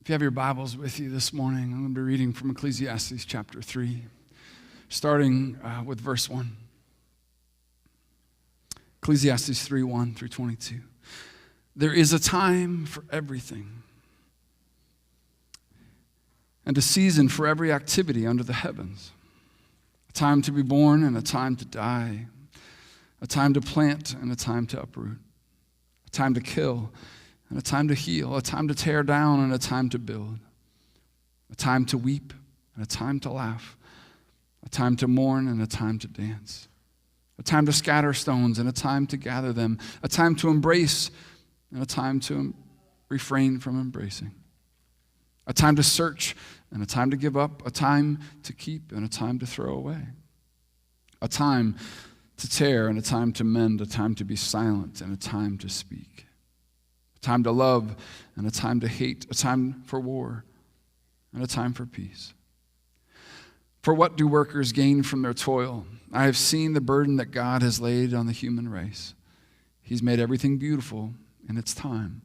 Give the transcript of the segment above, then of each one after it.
If you have your Bibles with you this morning, I'm going to be reading from Ecclesiastes chapter 3, starting with verse 1. Ecclesiastes 3, 1 through 22. There is a time for everything, and a season for every activity under the heavens. A time to be born and a time to die. A time to plant and a time to uproot. A time to kill and a time to heal. A time to tear down and a time to build. A time to weep and a time to laugh. A time to mourn and a time to dance. A time to scatter stones and a time to gather them. A time to embrace and a time to refrain from embracing. A time to search and a time to give up. A time to keep and a time to throw away. A time to tear and a time to mend. A time to be silent and a time to speak. A time to love and a time to hate. A time for war and a time for peace. For what do workers gain from their toil? I have seen the burden that God has laid on the human race. He's made everything beautiful in its time.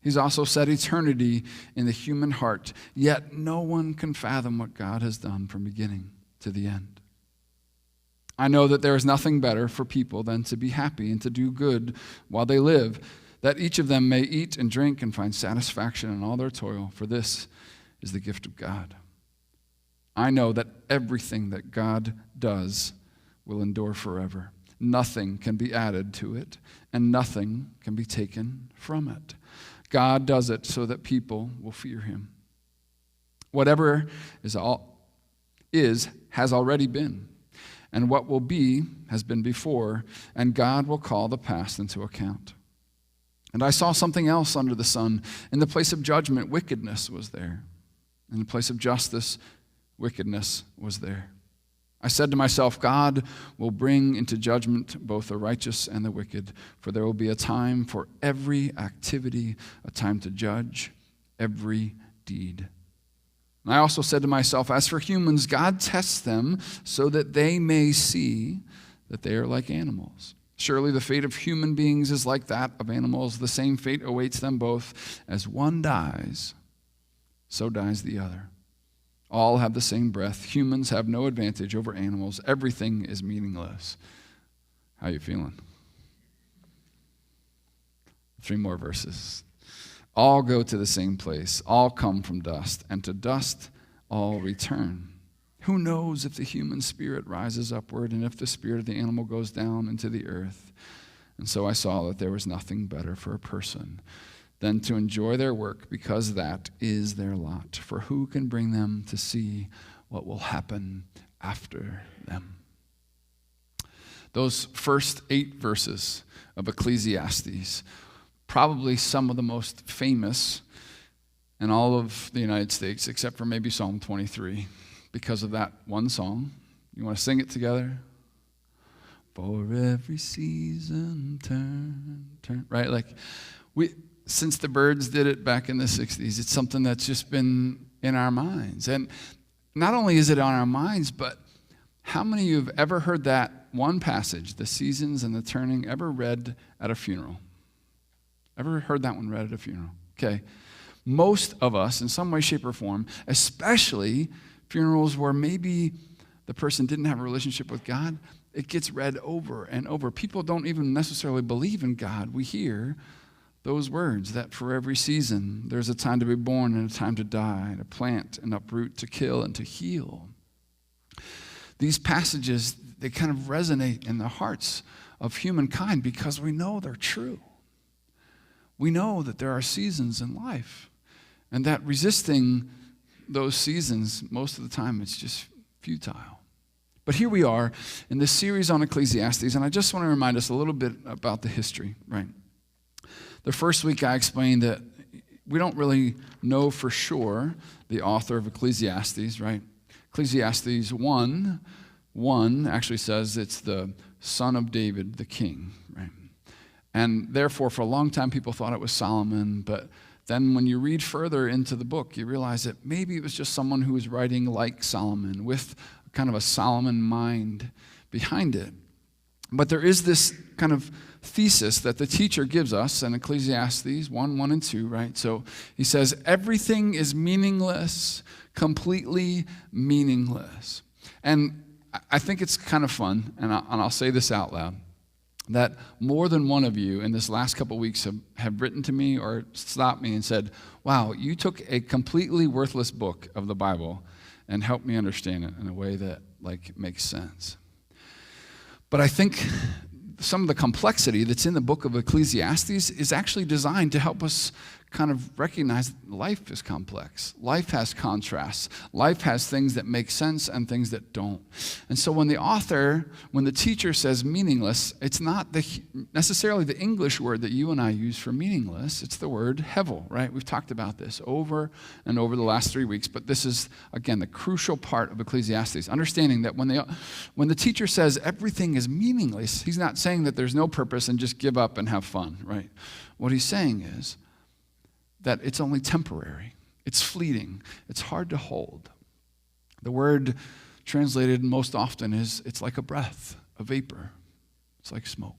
He's also set eternity in the human heart, yet no one can fathom what God has done from beginning to the end. I know that there is nothing better for people than to be happy and to do good while they live, that each of them may eat and drink and find satisfaction in all their toil, for this is the gift of God. I know that everything that God does will endure forever. Nothing can be added to it, and nothing can be taken from it. God does it so that people will fear him. Whatever has already been, and what will be has been before, and God will call the past into account. And I saw something else under the sun. In the place of judgment, wickedness was there. In the place of justice, wickedness was there. I said to myself, God will bring into judgment both the righteous and the wicked, for there will be a time for every activity, a time to judge every deed. And I also said to myself, as for humans, God tests them so that they may see that they are like animals. Surely the fate of human beings is like that of animals. The same fate awaits them both. As one dies, so dies the other. All have the same breath. Humans have no advantage over animals. Everything is meaningless. How you feeling? 3 more verses. All go to the same place. All come from dust, and to dust all return. Who knows if the human spirit rises upward and if the spirit of the animal goes down into the earth? And so I saw that there was nothing better for a person than to enjoy their work, because that is their lot. For who can bring them to see what will happen after them? Those first 8 verses of Ecclesiastes, probably some of the most famous in all of the United States, except for maybe Psalm 23. Because of that one song. You want to sing it together? For every season turn, right? Like since the Byrds did it back in the 60s, it's something that's just been in our minds. And not only is it on our minds, but how many of you have ever heard that one passage, the seasons and the turning, ever read at a funeral? Ever heard that one read at a funeral? Okay. Most of us, in some way, shape, or form, especially funerals where maybe the person didn't have a relationship with God, it gets read over and over. People don't even necessarily believe in God. We hear those words, that for every season, there's a time to be born and a time to die, to plant and uproot, to kill and to heal. These passages, they kind of resonate in the hearts of humankind because we know they're true. We know that there are seasons in life, and that resisting those seasons, most of the time, it's just futile. But here we are in this series on Ecclesiastes, and I just want to remind us a little bit about the history, right? The first week I explained that we don't really know for sure the author of Ecclesiastes, right? Ecclesiastes 1 actually says it's the son of David, the king, right? And therefore, for a long time, people thought it was Solomon, but then when you read further into the book, you realize that maybe it was just someone who was writing like Solomon, with kind of a Solomon mind behind it. But there is this kind of thesis that the teacher gives us in Ecclesiastes 1 and 2, right? So he says, everything is meaningless, completely meaningless. And I think it's kind of fun, and I'll say this out loud, that more than one of you in this last couple of weeks have written to me or stopped me and said, wow, you took a completely worthless book of the Bible and helped me understand it in a way that makes sense. But I think some of the complexity that's in the book of Ecclesiastes is actually designed to help us kind of recognize life is complex. Life has contrasts. Life has things that make sense and things that don't. And so when the teacher says meaningless, it's not necessarily the English word that you and I use for meaningless. It's the word hevel, right? We've talked about this over and over the last 3 weeks, but this is, again, the crucial part of Ecclesiastes. Understanding that when the teacher says everything is meaningless, he's not saying that there's no purpose and just give up and have fun, right? What he's saying is that it's only temporary. It's fleeting. It's hard to hold. The word translated most often is it's like a breath, a vapor. It's like smoke.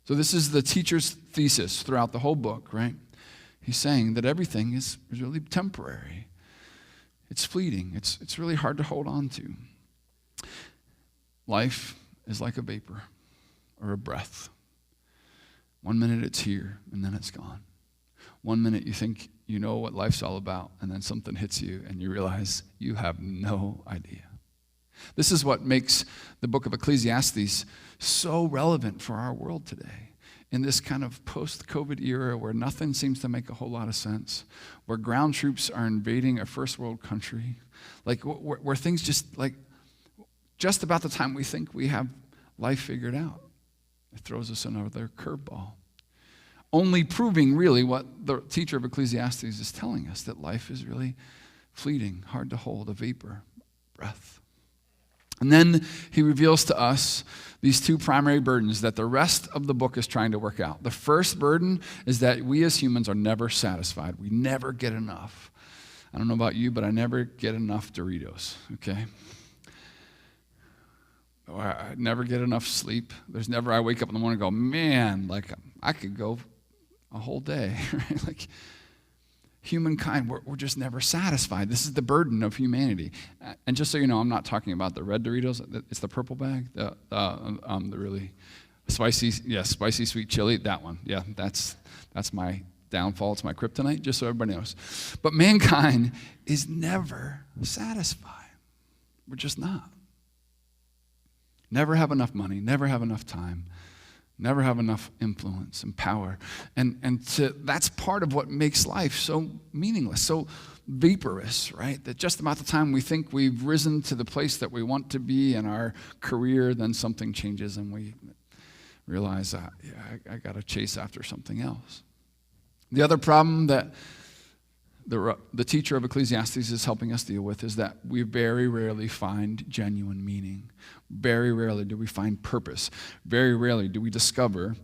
So this is the teacher's thesis throughout the whole book, right? He's saying that everything is really temporary. It's fleeting. It's really hard to hold on to. Life is like a vapor or a breath. 1 minute it's here and then it's gone. 1 minute you think you know what life's all about, and then something hits you and you realize you have no idea. This is what makes the book of Ecclesiastes so relevant for our world today. In this kind of post-COVID era where nothing seems to make a whole lot of sense, where ground troops are invading a first world country, where things just about the time we think we have life figured out, it throws us another curveball. Only proving really what the teacher of Ecclesiastes is telling us, that life is really fleeting, hard to hold, a vapor, breath. And then he reveals to us these two primary burdens that the rest of the book is trying to work out. The first burden is that we as humans are never satisfied. We never get enough. I don't know about you, but I never get enough Doritos, okay? Or I never get enough sleep. I wake up in the morning and go, man, I could go a whole day, right? Humankind, we're just never satisfied. This is the burden of humanity. And just so you know, I'm not talking about the red Doritos. It's the purple bag, the really spicy sweet chili. That one, yeah, that's my downfall. It's my kryptonite. Just so everybody knows. But mankind is never satisfied. We're just not. Never have enough money. Never have enough time. Never have enough influence and power. And that's part of what makes life so meaningless, so vaporous, right? That just about the time we think we've risen to the place that we want to be in our career, then something changes and we realize, I got to chase after something else. The other problem that the teacher of Ecclesiastes is helping us deal with is that we very rarely find genuine meaning. Very rarely do we find purpose. Very rarely do we discover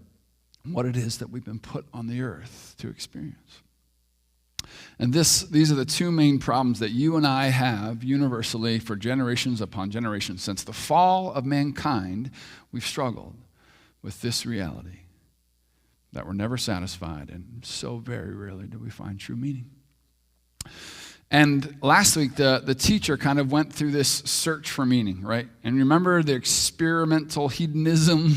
what it is that we've been put on the earth to experience. And these are the two main problems that you and I have universally for generations upon generations. Since the fall of mankind, we've struggled with this reality that we're never satisfied, and so very rarely do we find true meaning. And last week, the teacher kind of went through this search for meaning, right? And remember the experimental hedonism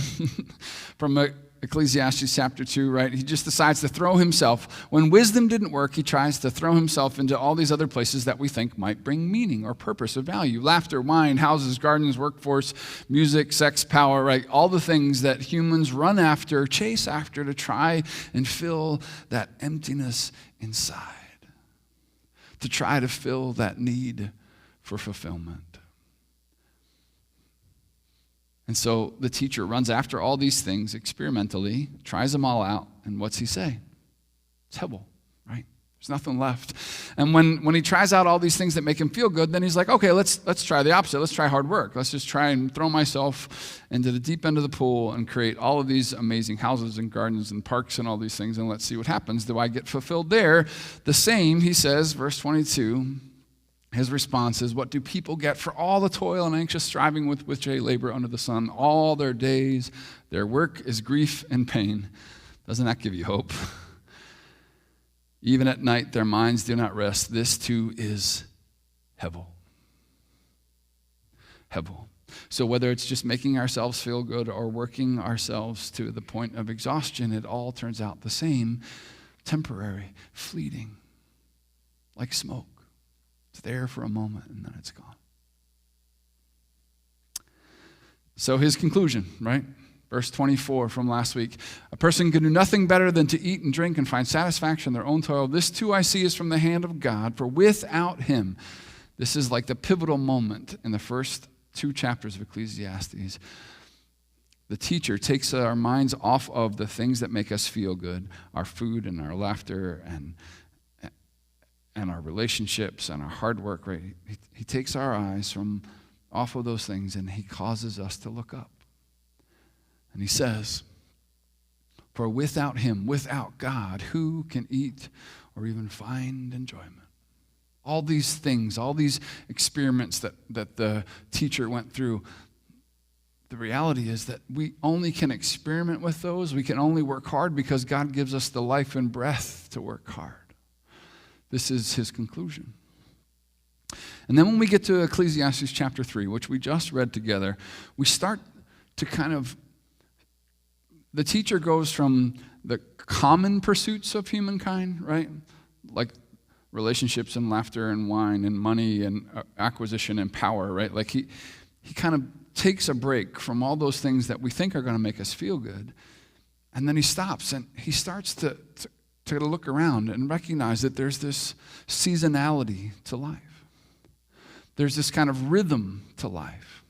from Ecclesiastes chapter 2, right? He just decides to throw himself. When wisdom didn't work, he tries to throw himself into all these other places that we think might bring meaning or purpose or value. Laughter, wine, houses, gardens, workforce, music, sex, power, right? All the things that humans run after, chase after to try and fill that emptiness inside. To try to fill that need for fulfillment. And so the teacher runs after all these things experimentally, tries them all out, and what's he say? It's hevel, right? There's nothing left. And when he tries out all these things that make him feel good, then he's like, okay, let's try the opposite. Let's try hard work. Let's just try and throw myself into the deep end of the pool and create all of these amazing houses and gardens and parks and all these things, and let's see what happens. Do I get fulfilled there? The same, he says, verse 22, his response is, what do people get for all the toil and anxious striving with which they labor under the sun? All their days, their work is grief and pain. Doesn't that give you hope? Even at night, their minds do not rest. This too is hevel. Hevel. So whether it's just making ourselves feel good or working ourselves to the point of exhaustion, it all turns out the same, temporary, fleeting, like smoke. It's there for a moment and then it's gone. So his conclusion, right? Verse 24 from last week. A person can do nothing better than to eat and drink and find satisfaction in their own toil. This too I see is from the hand of God, for without him, this is like the pivotal moment in the first 2 chapters of Ecclesiastes. The teacher takes our minds off of the things that make us feel good, our food and our laughter and our relationships and our hard work. Right? He takes our eyes from off of those things and he causes us to look up. And he says, for without him, without God, who can eat or even find enjoyment? All these things, all these experiments that the teacher went through, the reality is that we only can experiment with those. We can only work hard because God gives us the life and breath to work hard. This is his conclusion. And then when we get to Ecclesiastes chapter 3, which we just read together, we start to kind of, the teacher goes from the common pursuits of humankind, right? Like relationships and laughter and wine and money and acquisition and power, right? Like he kind of takes a break from all those things that we think are going to make us feel good. And then he stops and he starts to look around and recognize that there's this seasonality to life. There's this kind of rhythm to life.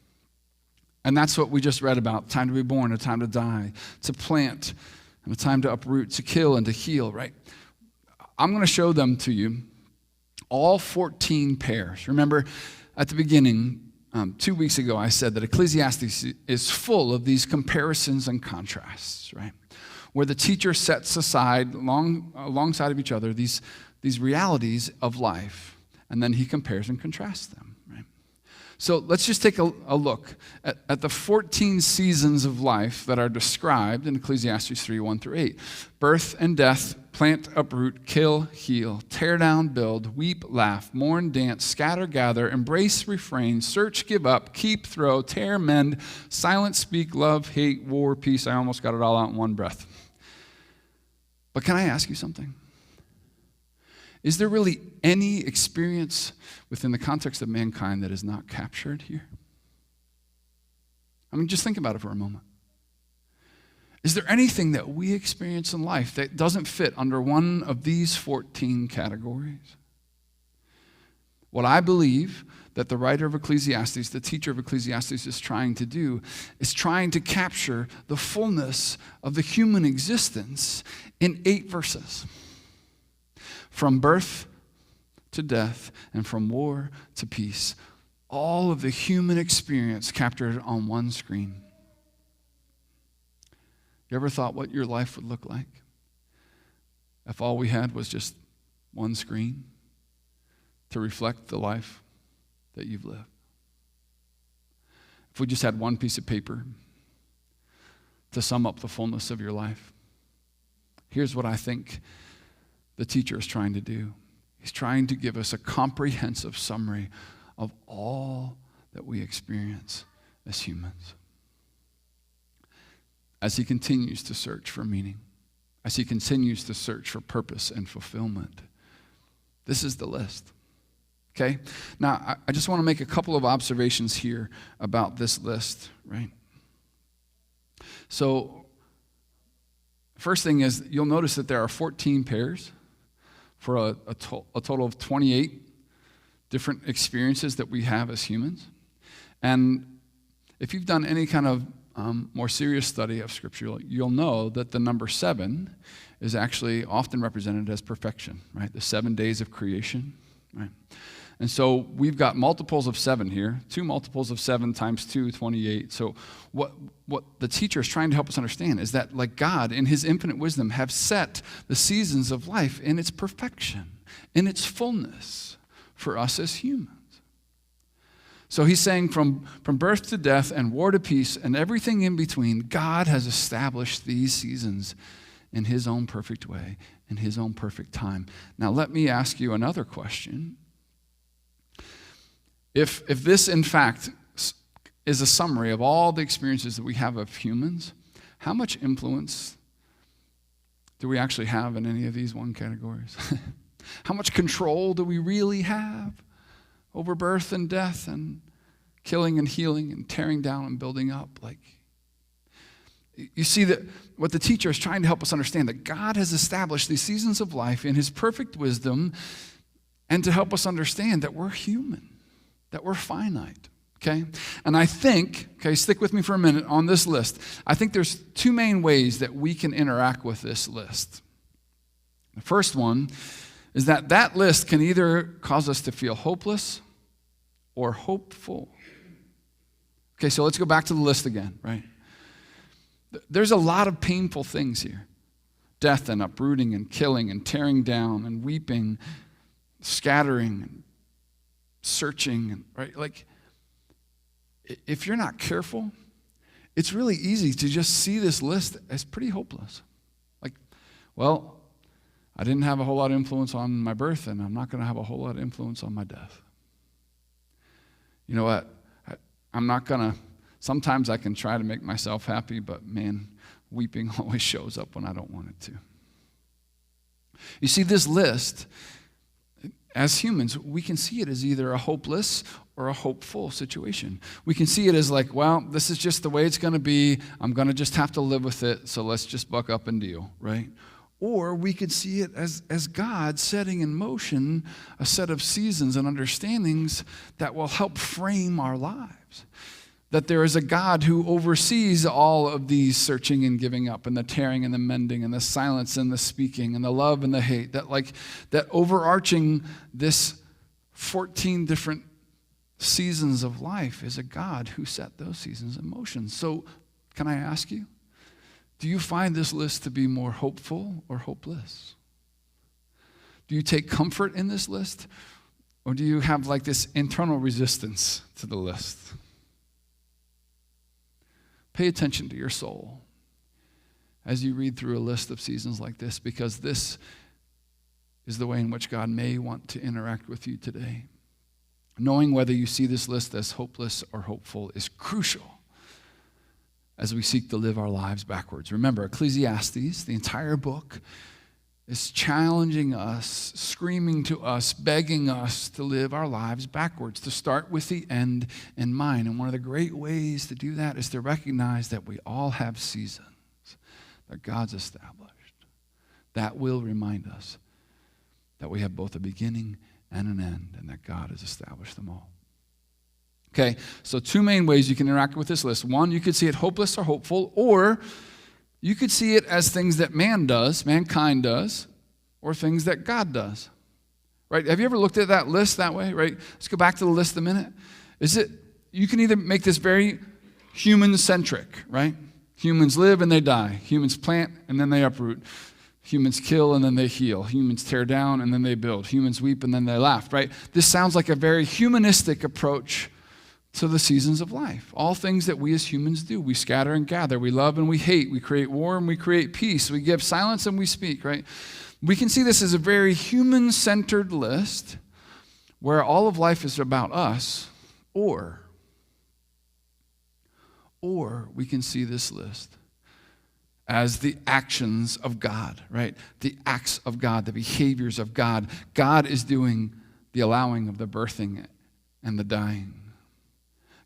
And that's what we just read about. Time to be born, a time to die, to plant, and a time to uproot, to kill and to heal, right? I'm going to show them to you, all 14 pairs. Remember, at the beginning, 2 weeks ago, I said that Ecclesiastes is full of these comparisons and contrasts, right? Where the teacher sets aside, alongside of each other, these realities of life, and then he compares and contrasts them, right? So let's just take a look at the 14 seasons of life that are described in Ecclesiastes 3, 1 through 8. Birth and death, plant, uproot, kill, heal, tear down, build, weep, laugh, mourn, dance, scatter, gather, embrace, refrain, search, give up, keep, throw, tear, mend, silence, speak, love, hate, war, peace. I almost got it all out in one breath. But can I ask you something? Is there really any experience within the context of mankind that is not captured here? I mean, just think about it for a moment. Is there anything that we experience in life that doesn't fit under one of these 14 categories? What I believe that the writer of Ecclesiastes, the teacher of Ecclesiastes, is trying to do is trying to capture the fullness of the human existence in 8 verses. From birth to death and from war to peace. All of the human experience captured on one screen. You ever thought what your life would look like if all we had was just one screen to reflect the life that you've lived? If we just had one piece of paper to sum up the fullness of your life? Here's what I think the teacher is trying to do. He's trying to give us a comprehensive summary of all that we experience as humans. As he continues to search for meaning, as he continues to search for purpose and fulfillment. This is the list. Okay? Now, I just want to make a couple of observations here about this list, right? So, first thing is, you'll notice that there are 14 pairs for a total of 28 different experiences that we have as humans. And if you've done any kind of more serious study of Scripture, you'll know that the number 7 is actually often represented as perfection, right? The 7 days of creation, right? And so we've got multiples of 7 here, 2 multiples of 7 times 2, 28. So what the teacher is trying to help us understand is that, like God, in his infinite wisdom, have set the seasons of life in its perfection, in its fullness, for us as humans. So he's saying from birth to death and war to peace and everything in between, God has established these seasons in his own perfect way, in his own perfect time. Now let me ask you another question. If this, in fact, is a summary of all the experiences that we have of humans, how much influence do we actually have in any of these one categories? How much control do we really have over birth and death and killing and healing and tearing down and building up? Like, you see that what the teacher is trying to help us understand, that God has established these seasons of life in his perfect wisdom, and to help us understand that we're human, that we're finite. Okay? And I think, stick with me for a minute on this list. I think there's two main ways that we can interact with this list. The first one is that list can either cause us to feel hopeless or hopeful. Okay, so let's go back to the list again, right? There's a lot of painful things here. Death and uprooting and killing and tearing down and weeping, scattering and searching, right? Like, if you're not careful, it's really easy to just see this list as pretty hopeless. Like, well, I didn't have a whole lot of influence on my birth, and I'm not going to have a whole lot of influence on my death. You know what? Sometimes I can try to make myself happy, but man, weeping always shows up when I don't want it to. You see, this list, as humans, we can see it as either a hopeless or a hopeful situation. We can see it as like, well, this is just the way it's going to be. I'm going to just have to live with it, so let's just buck up and deal, right? Or we could see it as God setting in motion a set of seasons and understandings that will help frame our lives. That there is a God who oversees all of these searching and giving up and the tearing and the mending and the silence and the speaking and the love and the hate. That overarching this 14 different seasons of life is a God who set those seasons in motion. So can I ask you, do you find this list to be more hopeful or hopeless? Do you take comfort in this list, or do you have like this internal resistance to the list? Pay attention to your soul as you read through a list of seasons like this, because this is the way in which God may want to interact with you today. Knowing whether you see this list as hopeless or hopeful is crucial as we seek to live our lives backwards. Remember, Ecclesiastes, the entire book, is challenging us, screaming to us, begging us to live our lives backwards, to start with the end in mind. And one of the great ways to do that is to recognize that we all have seasons that God's established. That will remind us that we have both a beginning and an end, and that God has established them all. Okay, so two main ways you can interact with this list. One, you could see it hopeless or hopeful, or you could see it as things that mankind does, or things that God does. Right? Have you ever looked at that list that way? Right? Let's go back to the list a minute. You can either make this very human-centric, right? Humans live and they die. Humans plant and then they uproot. Humans kill and then they heal. Humans tear down and then they build. Humans weep and then they laugh, right? This sounds like a very humanistic approach to the seasons of life. All things that we as humans do. We scatter and gather. We love and we hate. We create war and we create peace. We give silence and we speak, right? We can see this as a very human-centered list where all of life is about us, or we can see this list as the actions of God, right? The acts of God, the behaviors of God. God is doing the allowing of the birthing and the dying.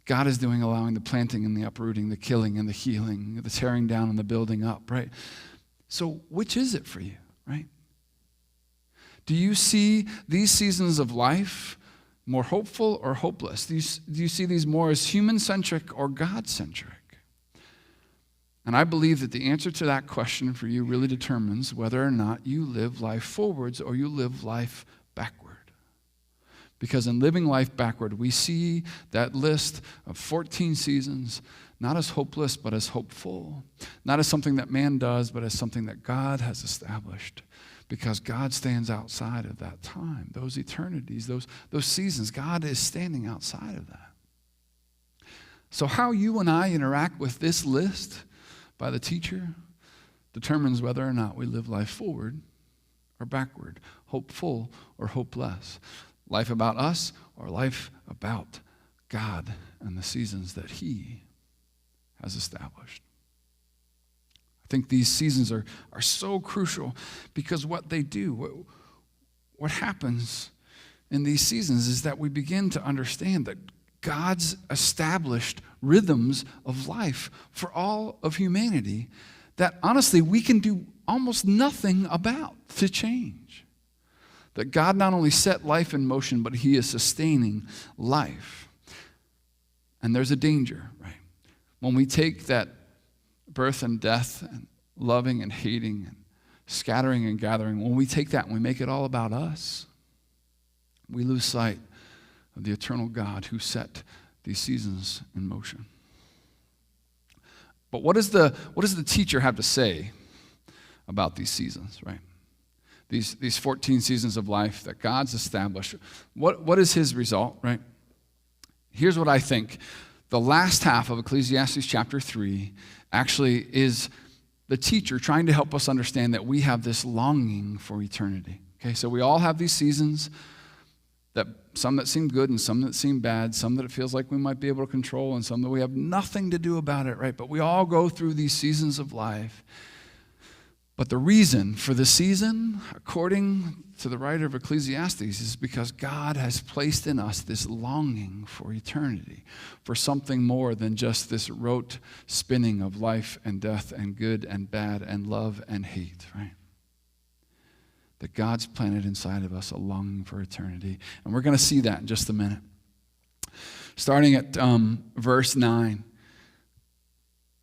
God is allowing the planting and the uprooting, the killing and the healing, the tearing down and the building up, right? So which is it for you, right? Do you see these seasons of life more hopeful or hopeless? Do you see these more as human-centric or God-centric? And I believe that the answer to that question for you really determines whether or not you live life forwards or you live life backward. Because in living life backward, we see that list of 14 seasons not as hopeless, but as hopeful. Not as something that man does, but as something that God has established. because God stands outside of that time, those eternities, those seasons. God is standing outside of that. So how you and I interact with this list by the teacher determines whether or not we live life forward or backward, hopeful or hopeless, life about us or life about God and the seasons that he has established. I think these seasons are so crucial because what they do, what happens in these seasons is that we begin to understand that God's established rhythms of life for all of humanity that honestly we can do almost nothing about to change. That God not only set life in motion, but he is sustaining life. And there's a danger, right? When we take that birth and death and loving and hating and scattering and gathering, when we take that and we make it all about us, we lose sight of the eternal God who set these seasons in motion. But what does the teacher have to say about these seasons, right? These 14 seasons of life that God's established. What is his result, right? Here's what I think. The last half of Ecclesiastes chapter 3 actually is the teacher trying to help us understand that we have this longing for eternity. Okay, so we all have these seasons, that some that seem good and some that seem bad, some that it feels like we might be able to control and some that we have nothing to do about it, right? But we all go through these seasons of life. But the reason for the season, according to the writer of Ecclesiastes, is because God has placed in us this longing for eternity, for something more than just this rote spinning of life and death and good and bad and love and hate, right? That God's planted inside of us a longing for eternity. And we're going to see that in just a minute. Starting at verse 9.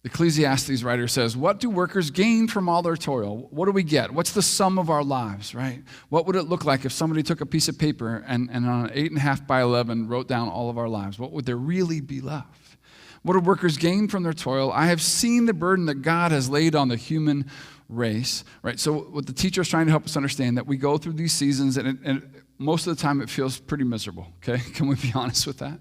The Ecclesiastes writer says, what do workers gain from all their toil? What do we get? What's the sum of our lives, right? What would it look like if somebody took a piece of paper and on an 8.5 by 11 wrote down all of our lives? What would there really be left? What do workers gain from their toil? I have seen the burden that God has laid on the human race, right? So what the teacher is trying to help us understand, that we go through these seasons and most of the time it feels pretty miserable, okay? Can we be honest with that?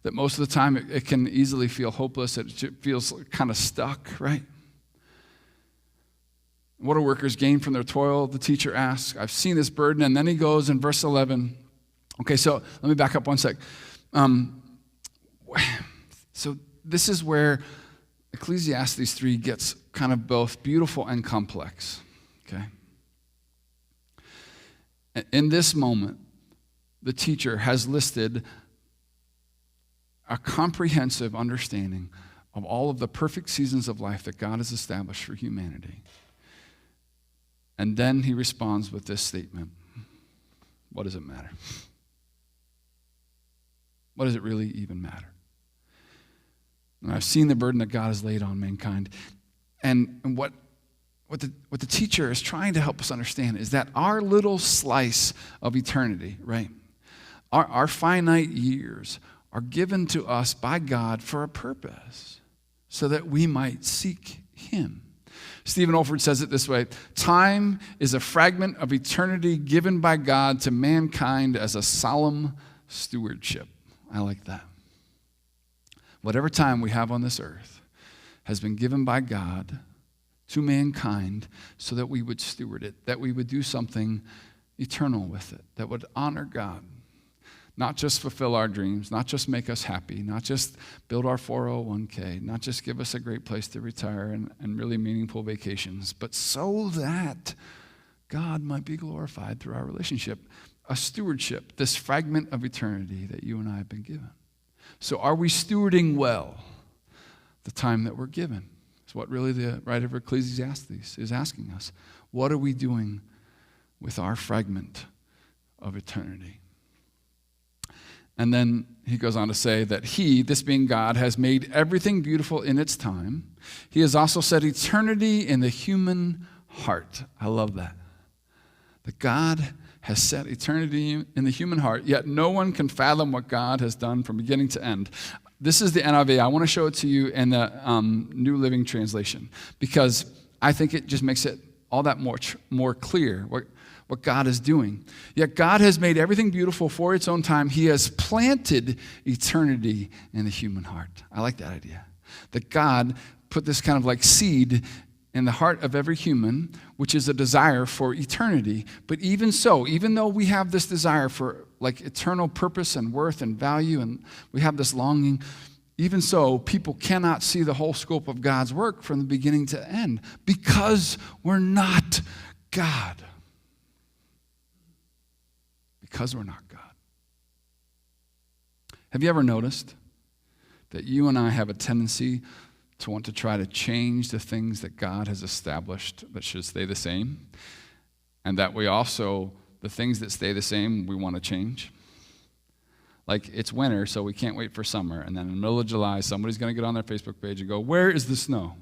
That most of the time it can easily feel hopeless. It feels kind of stuck, right? What do workers gain from their toil? The teacher asks. I've seen this burden. And then he goes in verse 11. Okay, so let me back up one sec. So this is where Ecclesiastes 3 gets kind of both beautiful and complex, okay? In this moment, the teacher has listed a comprehensive understanding of all of the perfect seasons of life that God has established for humanity. And then he responds with this statement. What does it matter? What does it really even matter? And I've seen the burden that God has laid on mankind. And what the teacher is trying to help us understand is that our little slice of eternity, right? Our finite years are given to us by God for a purpose, so that we might seek him. Stephen Olford says it this way: time is a fragment of eternity given by God to mankind as a solemn stewardship. I like that. Whatever time we have on this earth has been given by God to mankind so that we would steward it, that we would do something eternal with it, that would honor God. Not just fulfill our dreams, not just make us happy, not just build our 401k, not just give us a great place to retire and really meaningful vacations, but so that God might be glorified through our relationship, a stewardship, this fragment of eternity that you and I have been given. So are we stewarding well the time that we're given? It's what really the writer of Ecclesiastes is asking us. What are we doing with our fragment of eternity? And then he goes on to say that he, this being God, has made everything beautiful in its time. He has also set eternity in the human heart. I love that. That God has set eternity in the human heart, yet no one can fathom what God has done from beginning to end. This is the NIV. I want to show it to you in the New Living Translation because I think it just makes it all that more clear what God is doing. Yet God has made everything beautiful for its own time. He has planted eternity in the human heart. I like that idea. That God put this kind of like seed in the heart of every human, which is a desire for eternity. But even so, even though we have this desire for like eternal purpose and worth and value, and we have this longing, even so, people cannot see the whole scope of God's work from the beginning to end because we're not God. Because we're not God. Have you ever noticed that you and I have a tendency to want to try to change the things that God has established that should stay the same, and that we also, the things that stay the same, we want to change? Like, it's winter, so we can't wait for summer, and then in the middle of July, somebody's going to get on their Facebook page and go, where is the snow?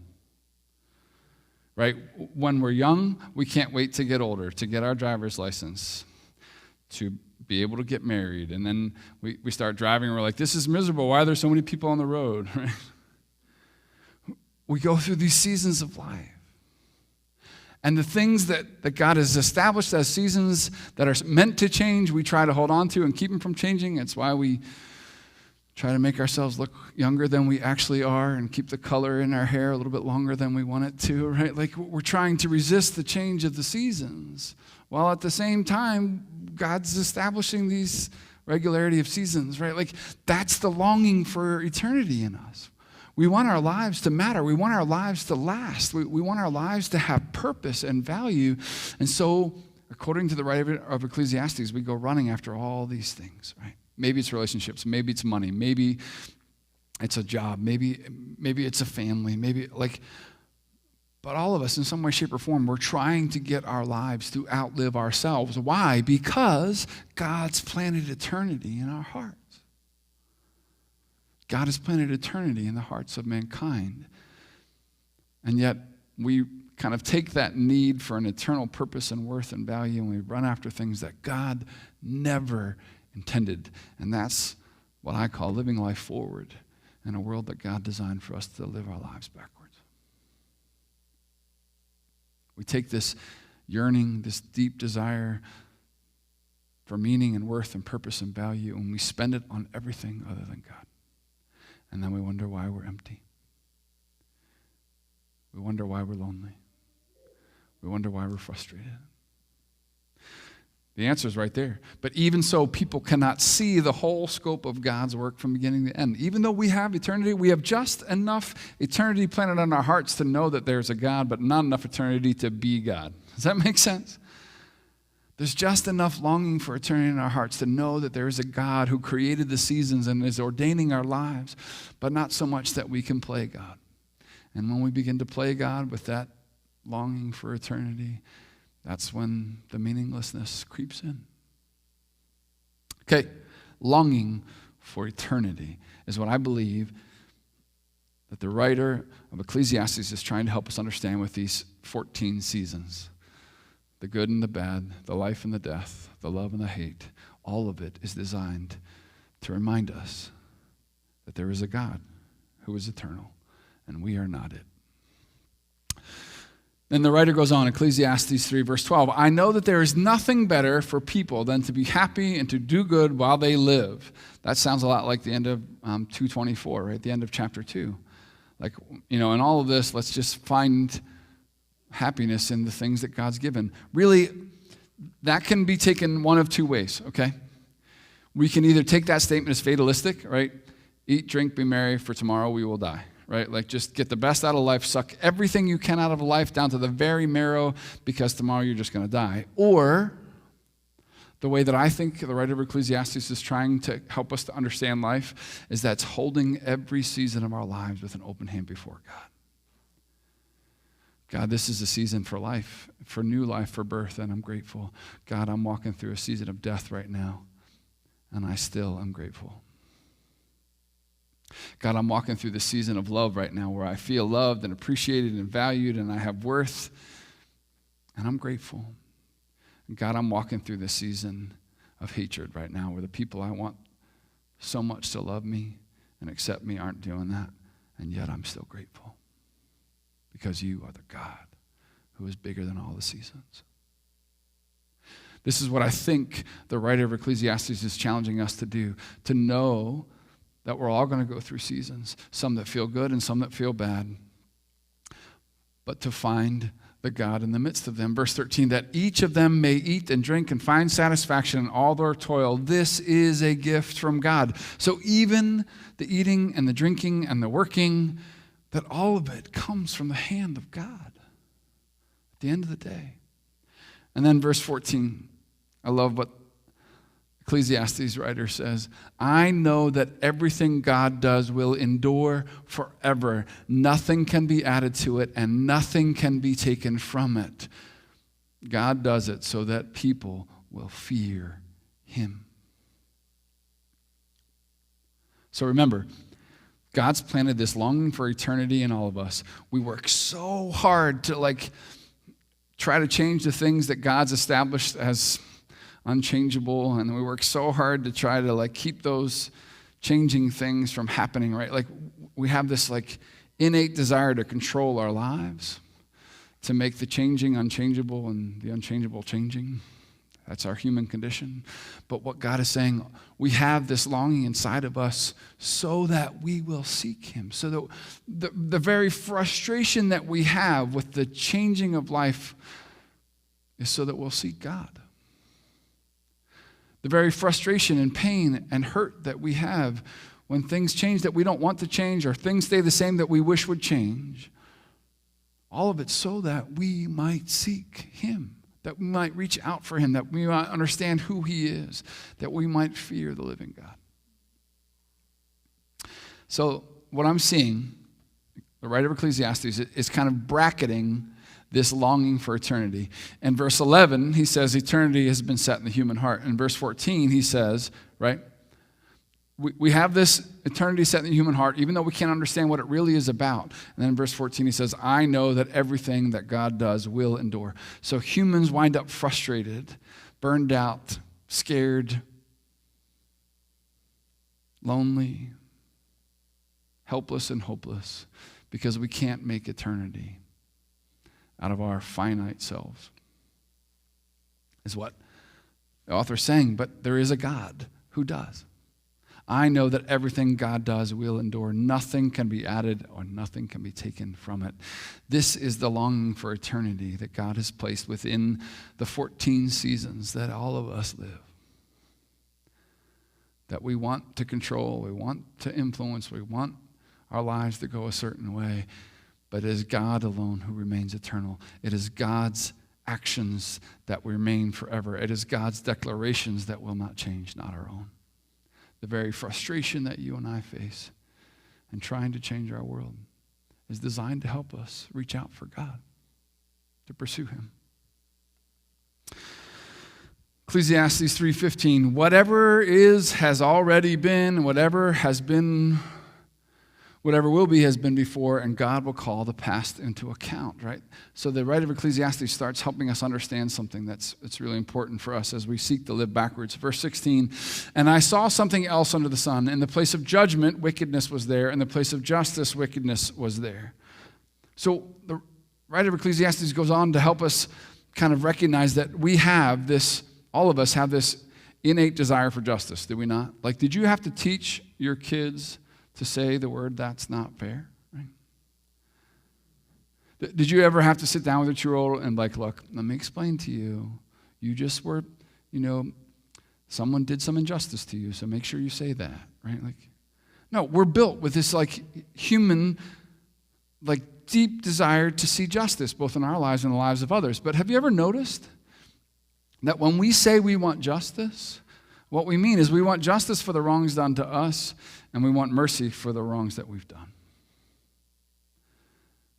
Right? When we're young, we can't wait to get older, to get our driver's license, to be able to get married, and then we start driving and we're like, this is miserable. Why are there so many people on the road? Right? We go through these seasons of life. And the things that God has established as seasons that are meant to change, we try to hold on to and keep them from changing. It's why we try to make ourselves look younger than we actually are and keep the color in our hair a little bit longer than we want it to, right? Like, we're trying to resist the change of the seasons, while at the same time, God's establishing these regularity of seasons, right? Like, that's the longing for eternity in us. We want our lives to matter. We want our lives to last. We want our lives to have purpose and value. And so, according to the writer of Ecclesiastes, we go running after all these things, right? Maybe it's relationships. Maybe it's money. Maybe it's a job. Maybe it's a family. But all of us, in some way, shape, or form, we're trying to get our lives to outlive ourselves. Why? Because God's planted eternity in our hearts. God has planted eternity in the hearts of mankind. And yet, we kind of take that need for an eternal purpose and worth and value, and we run after things that God never intended. And that's what I call living life forward in a world that God designed for us to live our lives backwards. We take this yearning, this deep desire for meaning and worth and purpose and value, and we spend it on everything other than God. And then we wonder why we're empty. We wonder why we're lonely. We wonder why we're frustrated. The answer is right there. But even so, people cannot see the whole scope of God's work from beginning to end. Even though we have eternity, we have just enough eternity planted on our hearts to know that there's a God, but not enough eternity to be God. Does that make sense? There's just enough longing for eternity in our hearts to know that there is a God who created the seasons and is ordaining our lives, but not so much that we can play God. And when we begin to play God with that longing for eternity, that's when the meaninglessness creeps in. Okay, longing for eternity is what I believe that the writer of Ecclesiastes is trying to help us understand with these 14 seasons. The good and the bad, the life and the death, the love and the hate, all of it is designed to remind us that there is a God who is eternal, and we are not it. Then the writer goes on, Ecclesiastes 3, verse 12, I know that there is nothing better for people than to be happy and to do good while they live. That sounds a lot like the end of 2:24, right? The end of chapter 2. Like, in all of this, let's just find happiness in the things that God's given. Really, that can be taken one of two ways, okay? We can either take that statement as fatalistic, right? Eat, drink, be merry, for tomorrow we will die, right? Like, just get the best out of life, suck everything you can out of life down to the very marrow, because tomorrow you're just going to die. Or the way that I think the writer of Ecclesiastes is trying to help us to understand life is that's holding every season of our lives with an open hand before God. God, this is a season for life, for new life, for birth, and I'm grateful. God, I'm walking through a season of death right now, and I still am grateful. God, I'm walking through the season of love right now where I feel loved and appreciated and valued, and I have worth, and I'm grateful. And God, I'm walking through this season of hatred right now where the people I want so much to love me and accept me aren't doing that, and yet I'm still grateful. Because you are the God who is bigger than all the seasons. This is what I think the writer of Ecclesiastes is challenging us to do, to know that we're all going to go through seasons, some that feel good and some that feel bad, but to find the God in the midst of them. Verse 13, that each of them may eat and drink and find satisfaction in all their toil. This is a gift from God. So even the eating and the drinking and the working, that all of it comes from the hand of God at the end of the day. And then verse 14, I love what Ecclesiastes writer says, I know that everything God does will endure forever. Nothing can be added to it and nothing can be taken from it. God does it so that people will fear him. So remember, God's planted this longing for eternity in all of us. We work so hard to try to change the things that God's established as unchangeable, and we work so hard to try to keep those changing things from happening, right? We have this innate desire to control our lives, to make the changing unchangeable and the unchangeable changing. That's our human condition. But what God is saying, we have this longing inside of us so that we will seek him. So that the very frustration that we have with the changing of life is so that we'll seek God. The very frustration and pain and hurt that we have when things change that we don't want to change or things stay the same that we wish would change, all of it so that we might seek him, that we might reach out for him, that we might understand who he is, that we might fear the living God. So what I'm seeing, the writer of Ecclesiastes is kind of bracketing this longing for eternity. In verse 11, he says eternity has been set in the human heart. In verse 14, he says, right, we have this eternity set in the human heart, even though we can't understand what it really is about. And then in verse 14, he says, I know that everything that God does will endure. So humans wind up frustrated, burned out, scared, lonely, helpless and hopeless, because we can't make eternity out of our finite selves, is what the author's saying. But there is a God who does. I know that everything God does will endure. Nothing can be added or nothing can be taken from it. This is the longing for eternity that God has placed within the 14 seasons that all of us live. That we want to control, we want to influence, we want our lives to go a certain way. But it is God alone who remains eternal. It is God's actions that remain forever. It is God's declarations that will not change, not our own. The very frustration that you and I face in trying to change our world is designed to help us reach out for God, to pursue him. Ecclesiastes 3:15, whatever is has already been, whatever has been, whatever will be has been before, and God will call the past into account, right? So the writer of Ecclesiastes starts helping us understand something that's really important for us as we seek to live backwards. Verse 16, and I saw something else under the sun. In the place of judgment, wickedness was there. In the place of justice, wickedness was there. So the writer of Ecclesiastes goes on to help us kind of recognize that we have this, all of us have this innate desire for justice, do we not? Did you have to teach your kids to say the word, that's not fair? Right? Did you ever have to sit down with a 2-year-old and look, let me explain to you. You just were, someone did some injustice to you, so make sure you say that, right? No, we're built with this human, deep desire to see justice, both in our lives and the lives of others. But have you ever noticed that when we say we want justice, what we mean is we want justice for the wrongs done to us, and we want mercy for the wrongs that we've done.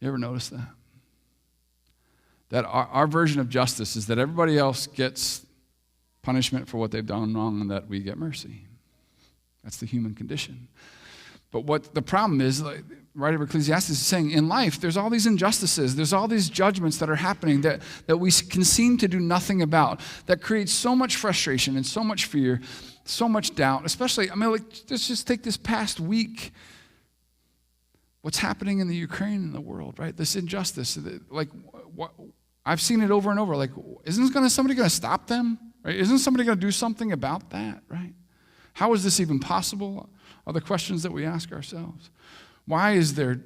You ever notice that? That our version of justice is that everybody else gets punishment for what they've done wrong and that we get mercy. That's the human condition. But what the problem is, the writer of Ecclesiastes is saying, in life, there's all these injustices, there's all these judgments that are happening that we can seem to do nothing about, that creates so much frustration and so much fear, so much doubt, especially, let's just take this past week. What's happening in the Ukraine and the world, right? This injustice, I've seen it over and over. Like, isn't somebody going to stop them? Right? Isn't somebody going to do something about that? Right? How is this even possible? Are the questions that we ask ourselves. Why is there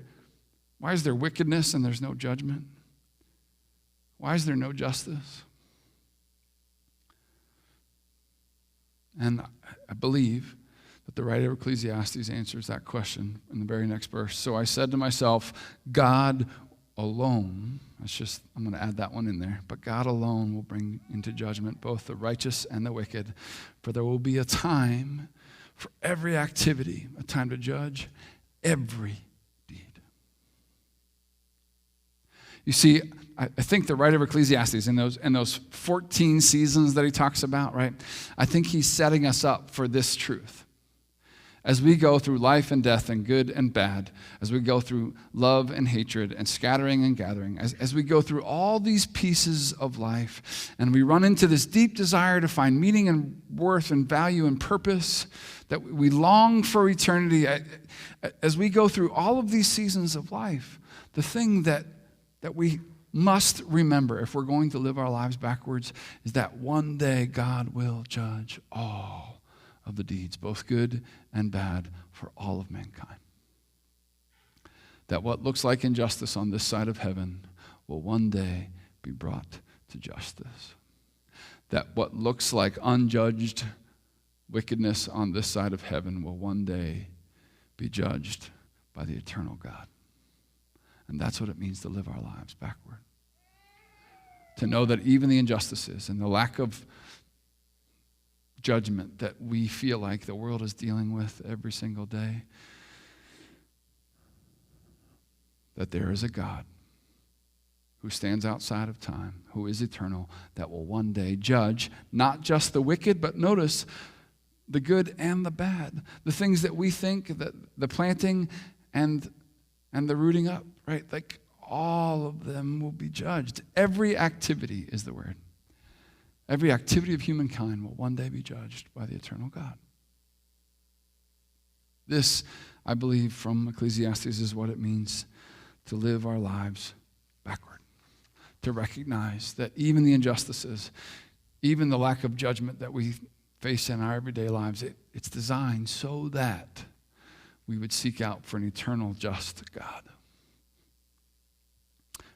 wickedness and there's no judgment? Why is there no justice? And I believe that the writer of Ecclesiastes answers that question in the very next verse. So I said to myself, God alone, I'm going to add that one in there, but God alone will bring into judgment both the righteous and the wicked, for there will be a time for every activity, a time to judge every deed. You see, I think the writer of Ecclesiastes in those 14 seasons that he talks about, right? I think he's setting us up for this truth. As we go through life and death and good and bad, as we go through love and hatred and scattering and gathering, as we go through all these pieces of life and we run into this deep desire to find meaning and worth and value and purpose, that we long for eternity, as we go through all of these seasons of life, the thing that we must remember if we're going to live our lives backwards is that one day God will judge all of the deeds, both good and bad, for all of mankind. That what looks like injustice on this side of heaven will one day be brought to justice. That what looks like unjudged wickedness on this side of heaven will one day be judged by the eternal God. And that's what it means to live our lives backward. To know that even the injustices and the lack of judgment that we feel like the world is dealing with every single day, that there is a God who stands outside of time, who is eternal, that will one day judge not just the wicked, but notice the good and the bad. The things that we think, that the planting and the rooting up, right? Like all of them will be judged. Every activity is the word. Every activity of humankind will one day be judged by the eternal God. This, I believe, from Ecclesiastes is what it means to live our lives backward. To recognize that even the injustices, even the lack of judgment that we face in our everyday lives, it's designed so that we would seek out for an eternal, just God.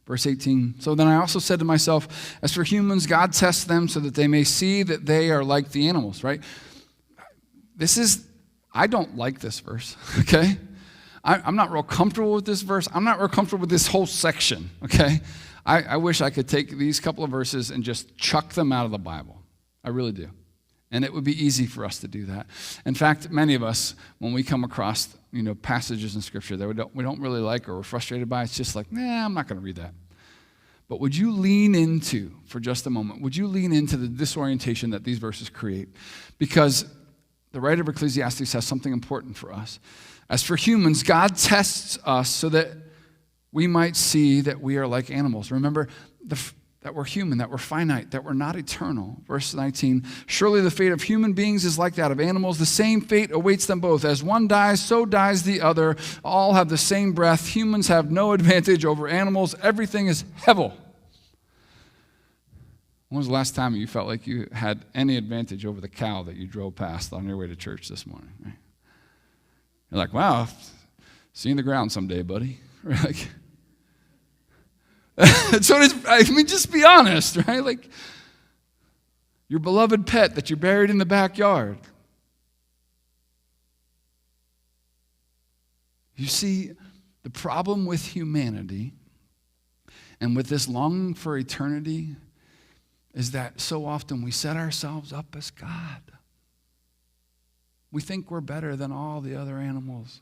Verse 18, so then I also said to myself, as for humans, God tests them so that they may see that they are like the animals, right? I don't like this verse, okay? I'm not real comfortable with this verse. I'm not real comfortable with this whole section, okay? I wish I could take these couple of verses and just chuck them out of the Bible. I really do. And it would be easy for us to do that. In fact, many of us, when we come across passages in Scripture that we don't really like or we're frustrated by, it's just like, I'm not going to read that. But would you lean into, for just a moment, would you lean into the disorientation that these verses create? Because the writer of Ecclesiastes has something important for us. As for humans, God tests us so that we might see that we are like animals. Remember, that we're human, that we're finite, that we're not eternal. Verse 19, surely the fate of human beings is like that of animals. The same fate awaits them both. As one dies, so dies the other. All have the same breath. Humans have no advantage over animals. Everything is hevel. When was the last time you felt like you had any advantage over the cow that you drove past on your way to church this morning? Right? You're like, wow, seeing the ground someday, buddy. Like, so just be honest, right? Like your beloved pet that you buried in the backyard. You see, the problem with humanity and with this longing for eternity is that so often we set ourselves up as God. We think we're better than all the other animals.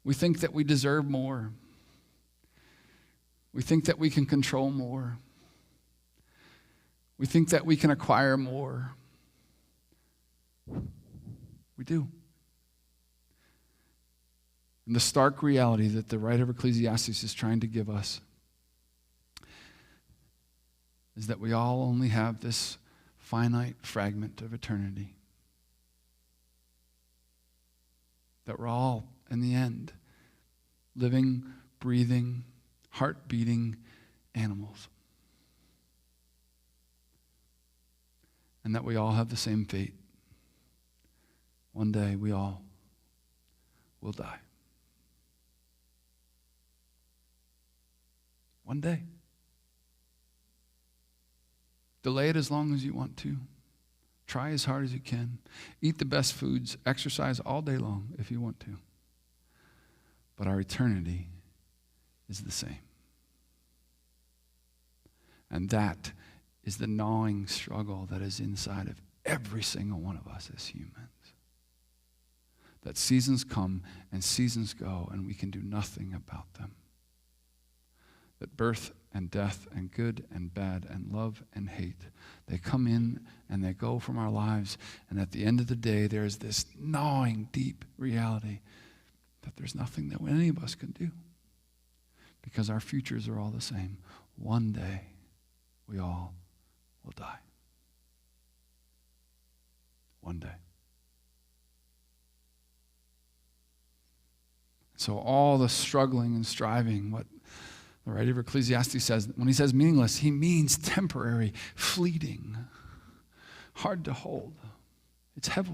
We think that we deserve more. We think that we can control more. We think that we can acquire more. We do. And the stark reality that the writer of Ecclesiastes is trying to give us is that we all only have this finite fragment of eternity. That we're all, in the end, living, breathing, heart beating animals. And that we all have the same fate. One day we all will die. One day. Delay it as long as you want to. Try as hard as you can. Eat the best foods. Exercise all day long if you want to. But our eternity is the same. And that is the gnawing struggle that is inside of every single one of us as humans. That seasons come and seasons go, and we can do nothing about them. That birth and death and good and bad and love and hate, they come in and they go from our lives. And at the end of the day, there is this gnawing, deep reality that there's nothing that any of us can do because our futures are all the same. One day, we all will die. One day. So all the struggling and striving, what the writer of Ecclesiastes says, when he says meaningless, he means temporary, fleeting, hard to hold. It's heavy.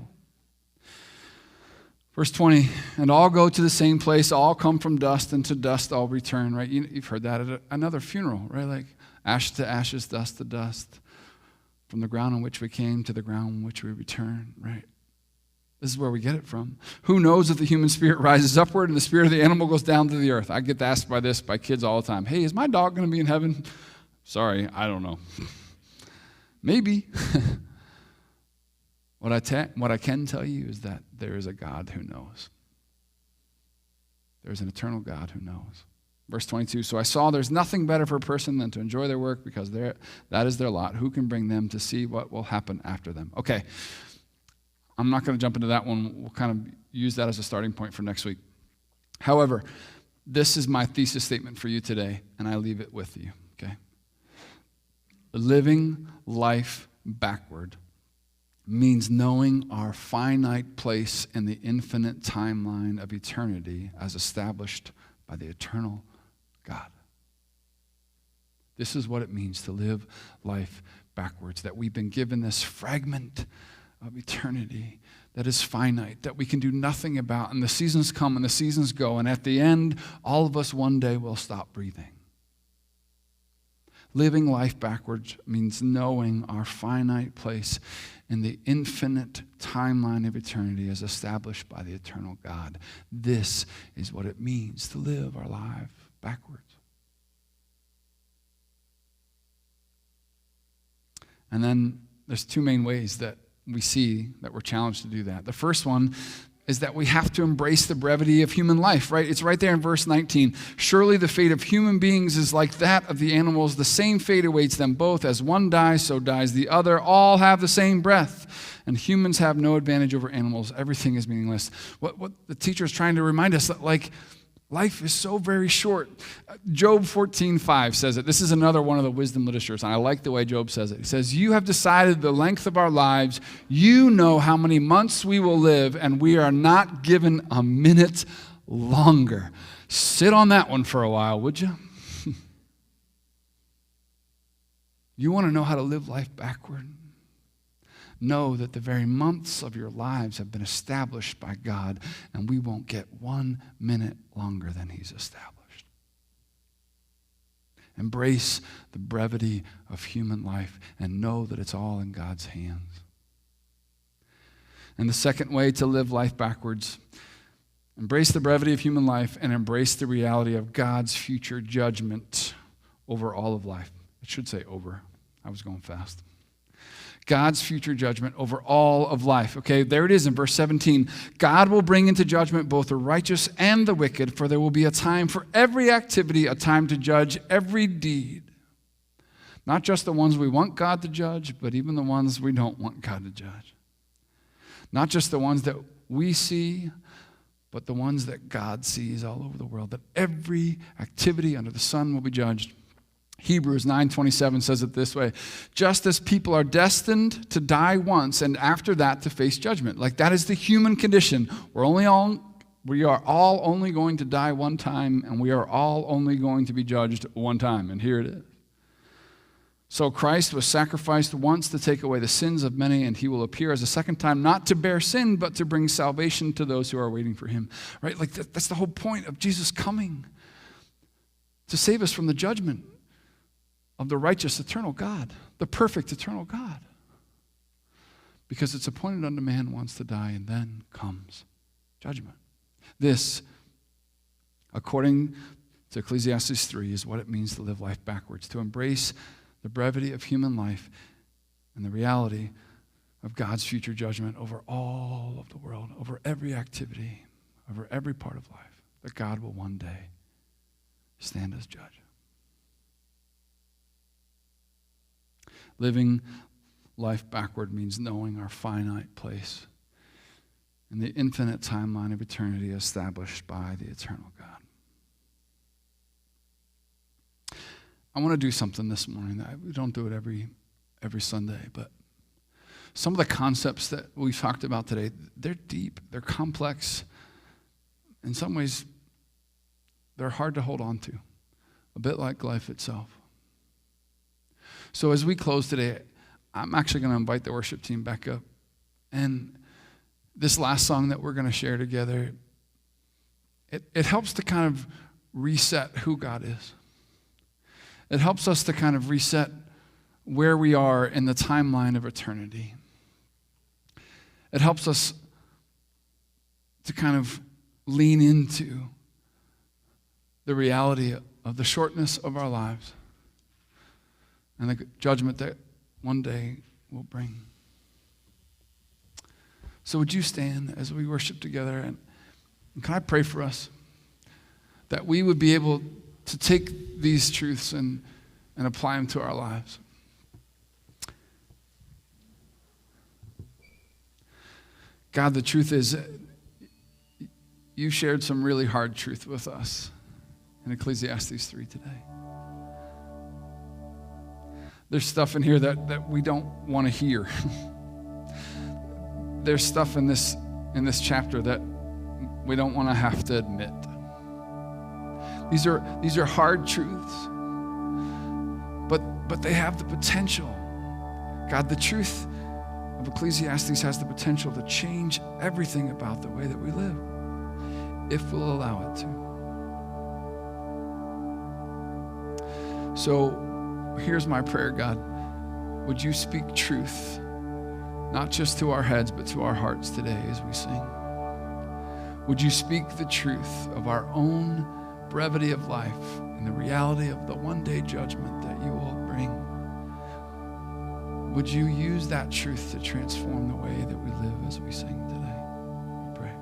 Verse 20, and all go to the same place, all come from dust, and to dust all return, right? You've heard that at another funeral, right? Like ash to ashes, dust to dust. From the ground on which we came to the ground on which we return, right? This is where we get it from. Who knows if the human spirit rises upward and the spirit of the animal goes down to the earth? I get asked by kids all the time. Hey, is my dog going to be in heaven? Sorry, I don't know. Maybe. What I can tell you is that there is a God who knows. There's an eternal God who knows. Verse 22, so I saw there's nothing better for a person than to enjoy their work because that is their lot. Who can bring them to see what will happen after them? Okay, I'm not going to jump into that one. We'll kind of use that as a starting point for next week. However, this is my thesis statement for you today, and I leave it with you, okay? Living life backward means knowing our finite place in the infinite timeline of eternity as established by the eternal God. This is what it means to live life backwards, that we've been given this fragment of eternity that is finite, that we can do nothing about, and the seasons come and the seasons go, and at the end, all of us one day will stop breathing. Living life backwards means knowing our finite place in the infinite timeline of eternity as established by the eternal God. This is what it means to live our life backwards. And then there's two main ways that we see that we're challenged to do that. The first one is that we have to embrace the brevity of human life, right? It's right there in verse 19. Surely the fate of human beings is like that of the animals. The same fate awaits them both. As one dies, so dies the other. All have the same breath. And humans have no advantage over animals. Everything is meaningless. What the teacher is trying to remind us, that like life is so very short. Job 14:5 says it. This is another one of the wisdom literatures, and I like the way Job says it. He says, you have decided the length of our lives. You know how many months we will live, and we are not given a minute longer. Sit on that one for a while, would you? You want to know how to live life backward? Know that the very months of your lives have been established by God, and we won't get 1 minute longer than He's established. Embrace the brevity of human life and know that it's all in God's hands. And the second way to live life backwards, embrace the brevity of human life and embrace the reality of God's future judgment over all of life. It should say over. I was going fast. God's future judgment over all of life. Okay, there it is in verse 17. God will bring into judgment both the righteous and the wicked, for there will be a time for every activity, a time to judge every deed. Not just the ones we want God to judge, but even the ones we don't want God to judge. Not just the ones that we see, but the ones that God sees all over the world, that every activity under the sun will be judged. Hebrews 9:27 says it this way: just as people are destined to die once and after that to face judgment. Like that is the human condition. We're only all We are all only going to die one time, and we are all only going to be judged one time. And here it is. So Christ was sacrificed once to take away the sins of many, and he will appear as a second time, not to bear sin, but to bring salvation to those who are waiting for him. Right? Like that's the whole point of Jesus coming, to save us from the judgment of the righteous, eternal God, the perfect, eternal God. Because it's appointed unto man once to die, and then comes judgment. This, according to Ecclesiastes 3, is what it means to live life backwards, to embrace the brevity of human life and the reality of God's future judgment over all of the world, over every activity, over every part of life, that God will one day stand as judge. Living life backward means knowing our finite place in the infinite timeline of eternity established by the eternal God. I want to do something this morning. We don't do it every Sunday, but some of the concepts that we've talked about today, they're deep, they're complex. In some ways, they're hard to hold on to, a bit like life itself. So as we close today, I'm actually going to invite the worship team back up. And this last song that we're going to share together, it helps to kind of reset who God is. It helps us to kind of reset where we are in the timeline of eternity. It helps us to kind of lean into the reality of the shortness of our lives and the judgment that one day will bring. So would you stand as we worship together, and can I pray for us that we would be able to take these truths and apply them to our lives. God, the truth is, you shared some really hard truth with us in Ecclesiastes 3 today. There's stuff in here that we don't want to hear. There's stuff in this chapter that we don't want to have to admit. These are hard truths, but they have the potential. God, the truth of Ecclesiastes has the potential to change everything about the way that we live, if we'll allow it to. So here's my prayer, God. Would you speak truth, not just to our heads, but to our hearts today as we sing? Would you speak the truth of our own brevity of life and the reality of the one-day judgment that you will bring? Would you use that truth to transform the way that we live as we sing today? We pray.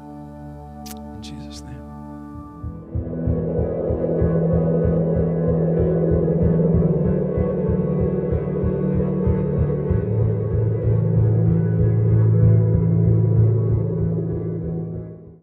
In Jesus' name.